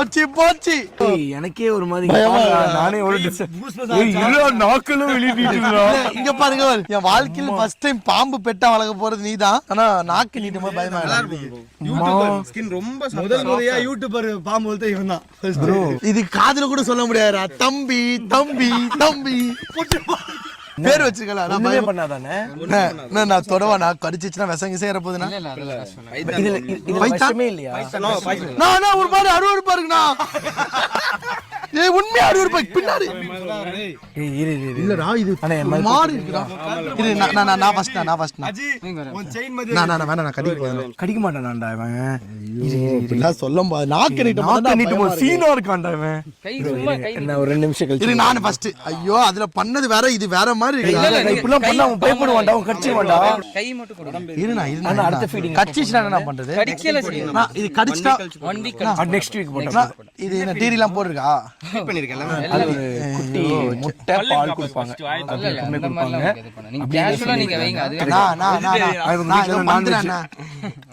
போச்சு போச்சு. எனக்கே ஒரு மாதிரி நானே நாக்களும் இங்க பாருங்க, என் வாழ்க்கையில ஃபர்ஸ்ட் டைம் பாம்பு பெட்டா வளர்க்க போறது நீதான். ஆனா நாக்கு நீட்டும் போது பயமா ரொம்ப முதல் முறையா யூடியூபர் பாம்பு வளர்த்த இவன் தான். இது காதுல கூட சொல்ல முடியாதுடா. தம்பி தம்பி தம்பி பேர் வச்சிருக்கலாம். நான் தொடவா நான் கடிச்சிச்சுன்னா விஷங்க சேர போதுனா ஒரு மாதிரி அருவருப்பா இருக்குண்ணா. உண்மையா அருவருப்பா பின்னாடி இல்லடா. இது மாறி இருக்குடா. இது நான் கடிக்க மாட்டேன்டா இவன். சொல்லும் போது நாக்கு நீட்டும் சீனா இருக்கான்டா இவன். என்ன ஒரு 2 நிமிஷம் கழிச்சு நான் ஃபர்ஸ்ட் ஐயோ அதுல பண்ணது வேற, இது வேற மாதிரி. இப்படிலாம் பண்ணா அவன் பயப்படுவான்டா, அவன் கடிச்சிடுவான்டா. கை மட்டும் கொடு. இருண்ணா அடுத்த ஃபீடிங் கடிச்சிச்சுனா என்ன பண்றது? கடிக்கல செய்யணும். இது கடிச்சிட்டா 1 வீக் நெக்ஸ்ட் வீக் போடலாம். இது என்ன டீரிலாம் போட்டுருக்கா? பண்ணிருக்கேன். அது ஒரு குட்டி முட்டை பால் கொடுப்பாங்க. அந்த மாதிரிலாம் நீங்க கேஷுவலா நீங்க வைங்க. அது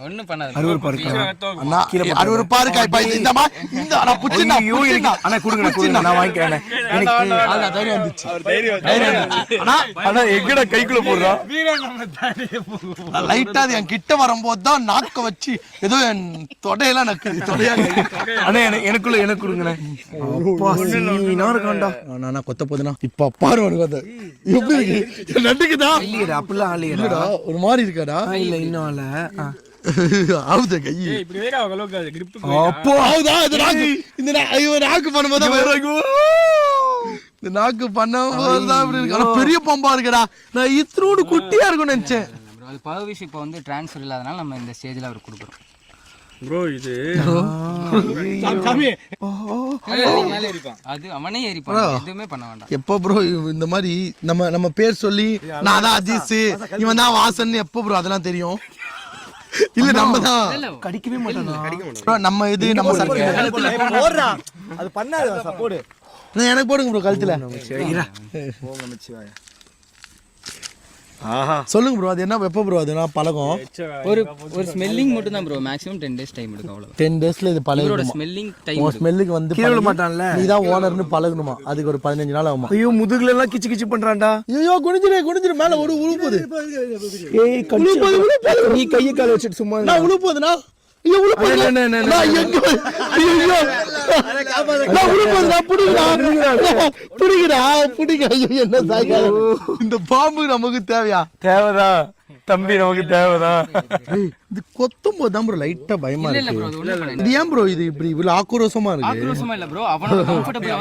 ஒண்ணும் பண்ணாது. அருவருப்பா இருக்கு அண்ணா, அருவருப்பா இருக்கா? இப்ப இந்த நான் புடிச்சினா அண்ணா கொடுங்க நான் வாங்கிக்கிறேன். எனக்கு அந்த தைரியம் வந்துச்சு. அண்ணா எங்கடா கைக்குள்ள போடுறான். லைட்டா அது என் கிட்ட வரும்போது தான் நாக்க வச்சு ஏதோ என் தொடையெல்லாம் நக்குது. தொடையா அண்ணா எனக்குள்ள எனக்கு கொடுங்கண்ணே. அப்பா சீனா இருக்கான்டா. நான் கொத்த போதுனா இப்ப பாரு உனக்கு எப்படி இருக்கு? நட்டுக்குதா? இல்லையடா அப்படிலாம் இல்லையடா. ஒரு மாதிரி இருக்காடா. இல்ல இன்னும் இல்ல. ஆவுத கை இப்படி வேற அவங்களுக்கு grip அப்போ ஆவுதா? இது நாக்கு இந்த நாக்கு பண்ணும்போது இந்த நாக்கு பண்ணும்போது தான் இப்படி இருக்கு. ஆனா பெரிய பாம்பா இருக்குடா. நான் இத்ரோடு குட்டியா இருக்கும்னு நினைச்சேன். அது பர்விஷ் இப்போ வந்து ட்ரான்ஸ்ஃபர் இல்லாதனால நம்ம இந்த ஸ்டேஜ்ல அவர் கொடுக்குறோம். bro இது அது அவனே ஏறிப்பான், எதுவுமே பண்ண வேண்டாம். எப்போ ப்ரோ இந்த மாதிரி நம்ம பேர் சொல்லி நான் தான் அஜீஸ் இவன் தான் வாசன் எப்போ ப்ரோ அதெல்லாம் தெரியும்? இல்ல நம்ம தான் கடிக்கவே மாட்டோம். நம்ம இது நம்ம போடுறா அது பண்ணாத சப்போர்ட். எனக்கு போடுங்க ப்ரோ கழுத்துல. சொல்லுங்க ப்ரோ அது என்ன எப்போ ப்ரோ அது நான் பழகம்? ஒரு ஸ்மெல்லிங் மட்டும் தான் ப்ரோ, மேக்ஸிமம் 10 days டைம் எடுக்கும். அவ்வளவு 10 daysல இது பழகும். ஸ்மெல்லிங் டைம் ஸ்மெல்லுக்கு வந்து கீழ மாட்டான்ல, நீ தான் ஓனர்னு பழகணுமா? அதுக்கு ஒரு 15 நாள் ஆகுமா? ஐயோ முதுகுல எல்லாம் கிச்சு கிச்சு பண்றான்டா. ஐயோ குனிஞ்சிரு மேல ஒரு உழுப்புது. ஏய் நீ கைய கால வச்சிட்டு சும்மா நான் உழுப்புதுனா ஐயோ உழுப்புது. நான் எங்க ஐயோ நான் உழுப்புதுடா. புடிங்கடா. ஐயோ என்ன சாய்க்கா. இந்த பாம்பு நமக்கு தேவையா? தம்பி நமக்கு தேவைதான். இது கொத்தும் போது தான் ப்ரோ லைட்டா பயமா இல்ல இருக்கு. ப்ரோ, அது உள்ள பண்ணு. இது ஏன் ப்ரோ இது இப்படி இவ்வளவு ஆக்ரோஷமா இருக்கு? ஆக்ரோஷமா இல்ல ப்ரோ, அவனோட கம்ஃபர்ட்டபிள்